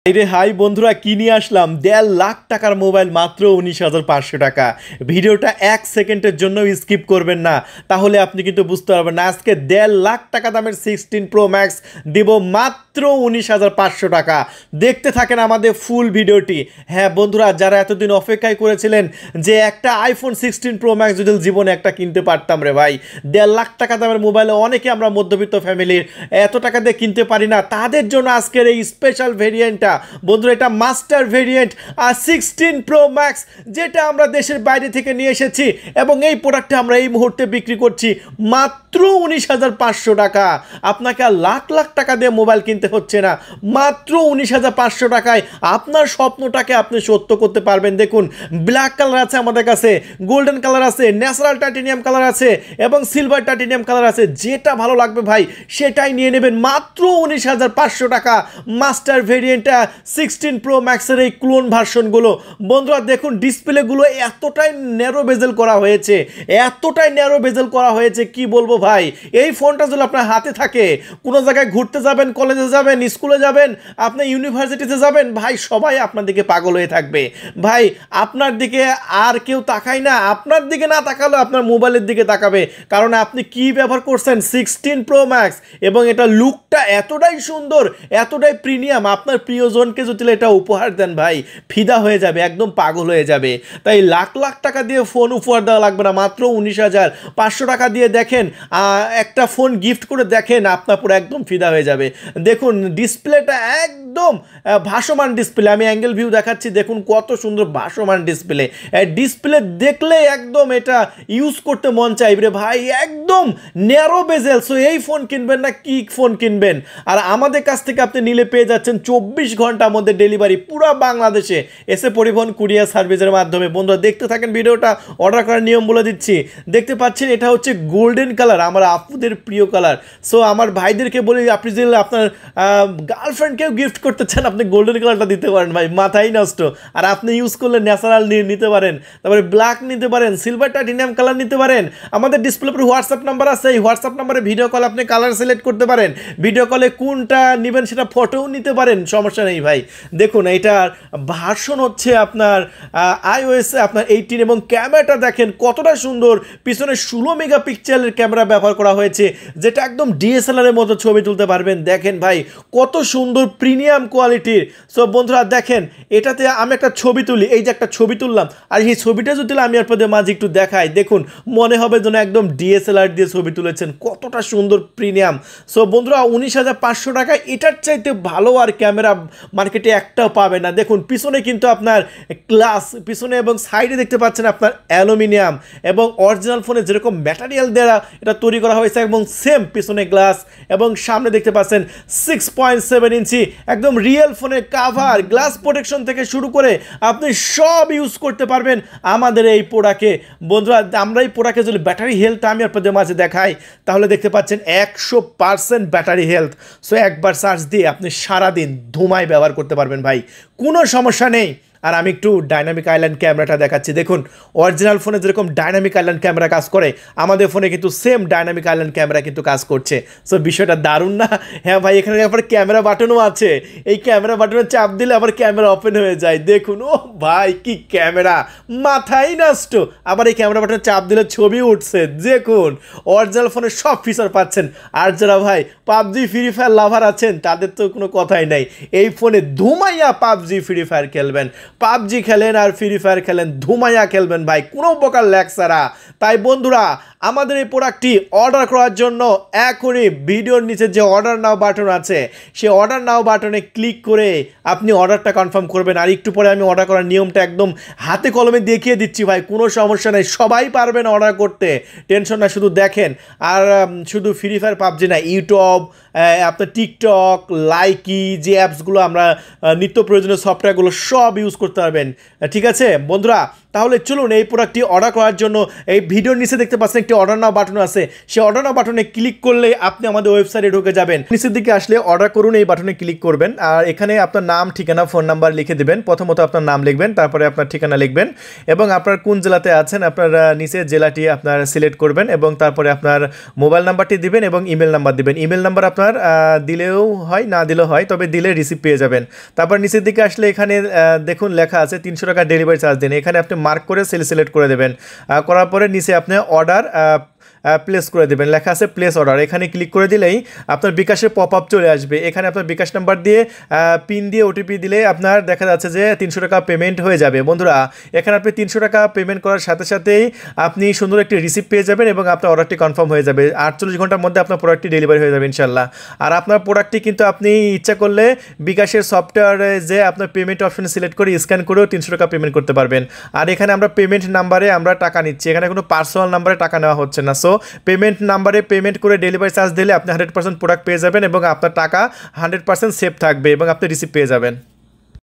রে হাই বন্ধুরা, কি নিয়ে আসলাম 1.5 লাখ টাকার মোবাইল মাত্র 19,500 টাকা। ভিডিওটা 1 সেকেন্ডের জন্য স্কিপ করবেন না, তাহলে আপনি কিন্তু বুঝতে পারবেন না। আজকে 1.5 লাখ টাকা দামের 16 প্রো ম্যাক্স দিব মাত্র 19,500 টাকা। দেখতে থাকেন আমাদের ফুল ভিডিওটি। হ্যাঁ বন্ধুরা, যারা এতদিন অপেক্ষায় করেছিলেন যে একটা আইফোন 16 প্রো ম্যাক্স যদি জীবনে একটা কিনতে পারতাম রে ভাই, 1.5 লাখ টাকা দামের মোবাইলে অনেকে আমরা মধ্যবিত্ত ফ্যামিলির এত টাকা দিয়ে কিনতে পারি না, তাদের জন্য আজকের এই স্পেশাল ভেরিয়েন্টটা বন্ধুরা, এটা মাস্টার ভেরিয়েন্ট আর 16 প্রো ম্যাক্স, যেটা আমরা দেশের বাইরে থেকে নিয়ে এসেছি এবং এই প্রোডাক্টটা আমরা এই মুহূর্তে বিক্রি করছি মাত্র 19,500 টাকা। আপনাকে আর লাখ লাখ টাকা দিয়ে মোবাইল কিনতে হচ্ছে না, মাত্র 19,500 টাকায় আপনার স্বপ্নটাকে আপনি সত্য করতে পারবেন। দেখুন, ব্ল্যাক কালার আছে আমাদের কাছে, গোল্ডেন কালার আছে, ন্যাচারাল টাইটেনিয়াম কালার আছে এবং সিলভার টাইটেনিয়াম কালার আছে। যেটা ভালো লাগবে ভাই সেটাই নিয়ে নেবেন মাত্র 19,500 টাকা। মাস্টার ভেরিয়েন্টটা 16 প্রো ম্যাক্সের এই ক্লোন ভার্সনগুলো বন্ধুরা, দেখুন ডিসপ্লেগুলো এতটাই ন্যারো বেজেল করা হয়েছে, এতটাই ন্যারো বেজেল করা হয়েছে কি বলবো ভাই। এই ফোনটা যদি আপনার হাতে থাকে, কোনো জায়গায় ঘুরতে যাবেন, কলেজে যাবেন, স্কুলে যাবেন, আপনি ইউনিভার্সিটিতে যাবেন, ভাই সবাই আপনার দিকে পাগল হয়ে থাকবে। ভাই আপনার দিকে আর কেউ তাকায় না, আপনার দিকে না তাকালেও আপনার মোবাইলের দিকে তাকাবে, কারণ আপনি কি ব্যবহার করছেন 16 প্রো ম্যাক্স এবং এটা লুকটা এতটাই সুন্দর, এতটাই প্রিমিয়াম। আপনার প্রিয়জনকে যদি এটা উপহার দেন ভাই, ফিদা হয়ে যাবে, একদম পাগল হয়ে যাবে। তাই লাখ লাখ টাকা দিয়ে ফোন উপহার দেওয়া লাগবে না, মাত্র 19,500 টাকা দিয়ে দেখেন, একটা ফোন গিফট করে দেখেন, আপনার পুরো একদম ফিদা হয়ে যাবে। দেখুন ডিসপ্লেটা একদম ভাসমান ডিসপ্লে, আমি অ্যাঙ্গেল ভিউ দেখাচ্ছি, দেখুন কত সুন্দর ভাসমান ডিসপ্লে। ডিসপ্লে দেখলে একদম এটা ইউজ করতে মন চাইবে রে ভাই, একদম ন্যারো বেজেল। সো এই ফোন কিনবেন না, কি ফোন কিনবেন? আর আমাদের কাছ থেকে আপনি নিলে পেয়ে যাচ্ছেন 24 ঘন্টার মধ্যে ডেলিভারি পুরো বাংলাদেশে, এসে পরিবহন কুরিয়ার সার্ভিসের মাধ্যমে। বন্ধুরা দেখতে থাকেন ভিডিওটা, অর্ডার করার নিয়ম বলে দিচ্ছি। দেখতে পাচ্ছেন এটা হচ্ছে গোল্ডেন কালার, আমার আপুদের প্রিয় কালার। সো আমার ভাইদেরকে বলি, আপনি যদি আপনার গার্লফ্রেন্ডকেও গিফট করতে চান, আপনি গোল্ডেন কালারটা দিতে পারেন ভাই, মাথাই নষ্ট। আর আপনি ইউজ করলে ন্যাচারাল নিতে পারেন, তারপরে ব্ল্যাক নিতে পারেন, সিলভার টাইটেনিয়াম কালার নিতে পারেন। আমাদের ডিসপ্লে পরে হোয়াটসঅ্যাপ নাম্বার আছে, এই হোয়াটসঅ্যাপ নাম্বারে ভিডিও কল আপনি কালার সিলেক্ট করতে পারেন, ভিডিও কলে কোনটা নেবেন সেটা ফটোও নিতে পারেন, সমস্যা নেই ভাই। দেখুন এটার ভার্সন হচ্ছে আপনার iOS আপনার 18 এবং ক্যামেরাটা দেখেন কতটা সুন্দর, পিছনে 16 মেগাপিক্সেলের ক্যামেরা ব্যবহার করা হয়েছে, যেটা একদম DSLR এর মতো ছবি তুলতে পারবেন। দেখেন ভাই কত সুন্দর প্রিমিয়াম কোয়ালিটির। সো বন্ধুরা দেখেন, এটাতে আমি একটা ছবি তুলি, এই যে একটা ছবি তুললাম, আর এই ছবিটা যদি আমি আপনাদের মাঝে একটু দেখাই, দেখুন মনে হবে যেন একদম DSLR দিয়ে ছবি তুলেছেন, কতটা সুন্দর প্রিমিয়াম। সো বন্ধুরা 19,500 টাকায় এটার চাইতে ভালো আর ক্যামেরা মার্কেটে একটাও পাবে না। দেখুন পিছনে কিন্তু আপনার গ্লাস, পিছনে এবং সাইডে দেখতে পাচ্ছেন আপনার অ্যালুমিনিয়াম, এবং অরিজিনাল ফোনে যেরকম ম্যাটেরিয়াল দ্বারা এটা তৈরি করা হয়েছে এবং সেম পিছনে গ্লাস, এবং সামনে দেখতে পাচ্ছেন 6.7 ইঞ্চি একদম রিয়েল ফোনের কাভার, গ্লাস প্রোটেকশন থেকে শুরু করে আপনি সব ইউজ করতে পারবেন আমাদের এই প্রোডাক্টে। বন্ধুরা আমরা এই প্রোডাক্টে যদি ব্যাটারি হেলথ আমি আপনাদের মাঝে দেখাই, তাহলে দেখতে পাচ্ছেন 100% ব্যাটারি হেলথ। সো একবার চার্জ দিয়ে আপনি সারাদিন ধুমায় ব্যবহার করতে পারবেন ভাই, কোনো সমস্যা নেই। আর আমি একটু ডাইনামিক আইল্যান্ড ক্যামেরাটা দেখাচ্ছি, দেখুন অরিজিনাল ফোনে যেরকম ডাইনামিক আইল্যান্ড ক্যামেরা কাজ করে, আমাদের ফোনে কিন্তু সেম ডাইনামিক আইল্যান্ড ক্যামেরা কিন্তু কাজ করছে। সো বিষয়টা দারুণ না? হ্যাঁ ভাই, এখানে আবার ক্যামেরা বাটনও আছে, এই ক্যামেরা বাটনে চাপ দিলে আবার ক্যামেরা ওপেন হয়ে যায়। দেখুন ও ভাই কি ক্যামেরা, মাথাই নষ্ট। আবার এই ক্যামেরা বাটনে চাপ দিলে ছবি উঠছে, দেখুন অরিজিনাল ফোনে সব ফিচার পাচ্ছেন। আর যারা ভাই পাবজি ফ্রি ফায়ার লাভার আছেন, তাদের তো কোনো কথাই নাই, এই ফোনে ধুমাইয়া পাবজি ফ্রি ফায়ার খেলবেন, পাবজি খেলেন আর ফ্রি ফায়ার খেলেন, ধুমাইয়া খেলবেন ভাই, কোনো প্রকার ল্যাগ ছাড়া। তাই বন্ধুরা আমাদের এই প্রোডাক্টটি অর্ডার করার জন্য এখনই ভিডিওর নিচে যে অর্ডার নাও বাটন আছে, সেই অর্ডার নাও বাটনে ক্লিক করে আপনি অর্ডারটা কনফার্ম করবেন। আর একটু পরে আমি অর্ডার করার নিয়মটা একদম হাতে কলমে দেখিয়ে দিচ্ছি ভাই, কোনো সমস্যা নেই, সবাই পারবেন অর্ডার করতে, টেনশন না। শুধু দেখেন, আর শুধু ফ্রি ফায়ার পাবজি না, ইউটিউব, আপনার টিকটক, লাইকি, যে অ্যাপসগুলো আমরা নিত্য প্রয়োজনীয় সফটওয়্যারগুলো সব ইউজ করতে পারবেন। ঠিক আছে বন্ধুরা, তাহলে চলুন এই প্রোডাক্টটি অর্ডার করার জন্য এই ভিডিওর নিচে দেখতে পাচ্ছেন একটি অর্ডার নাও বাটন আছে, সেই অর্ডার নাও বাটনে ক্লিক করলে আপনি আমাদের ওয়েবসাইটে ঢুকে যাবেন। নিচের দিকে আসলে অর্ডার করুন এই বাটনে ক্লিক করবেন, আর এখানে আপনার নাম, ঠিকানা, ফোন নাম্বার লিখে দেবেন। প্রথমত আপনার নাম লিখবেন, তারপরে আপনার ঠিকানা লিখবেন এবং আপনার কোন জেলাতে আছেন আপনার নিচে জেলাটি আপনার সিলেক্ট করবেন এবং তারপরে আপনার মোবাইল নাম্বারটি দিবেন এবং ইমেল নাম্বার দিবেন। ইমেল নাম্বার আপনার দিলেও হয়, না দিলেও হয়, তবে দিলে রিসিভ পেয়ে যাবেন। তারপর নিচের দিকে আসলে এখানে দেখুন লেখা আছে 300 টাকা ডেলিভারি চার্জ দিন, এখানে আপনি মার্ক করে সিলেক্ট করে দেবেন। করার পরে নিচে আপনি অর্ডার প্লেস করে দেবেন, লেখা আছে প্লেস অর্ডার, এখানে ক্লিক করে দিলেই আপনার বিকাশের পপ আপ চলে আসবে। এখানে আপনার বিকাশ নাম্বার দিয়ে পিন দিয়ে ওটিপি দিলে আপনার দেখা যাচ্ছে যে 300 টাকা পেমেন্ট হয়ে যাবে। বন্ধুরা, এখানে আপনি 300 টাকা পেমেন্ট করার সাথে সাথেই আপনি সুন্দর একটি রিসিপ্ট পেয়ে যাবেন এবং আপনার অর্ডারটি কনফার্ম হয়ে যাবে। 48 ঘন্টার মধ্যে আপনার প্রোডাক্টটি ডেলিভারি হয়ে যাবে ইনশাল্লাহ। আর আপনার প্রোডাক্টটি কিন্তু আপনি ইচ্ছা করলে বিকাশের সফটওয়্যারে যে আপনার পেমেন্ট অপশন সিলেক্ট করে স্ক্যান করেও 300 টাকা পেমেন্ট করতে পারবেন। আর এখানে আমরা পেমেন্ট নাম্বারে আমরা টাকা নিচ্ছি, এখানে কোনো পার্সোনাল নাম্বারে টাকা নেওয়া হচ্ছে না। সো পেমেন্ট নাম্বারে পেমেন্ট করে ডেলিভারি চার্জ দিলে আপনি 100% প্রোডাক্ট পেয়ে যাবেন এবং আপনার টাকা 100% সেফ থাকবে এবং আপনি রিসিভ পেয়ে যাবেন।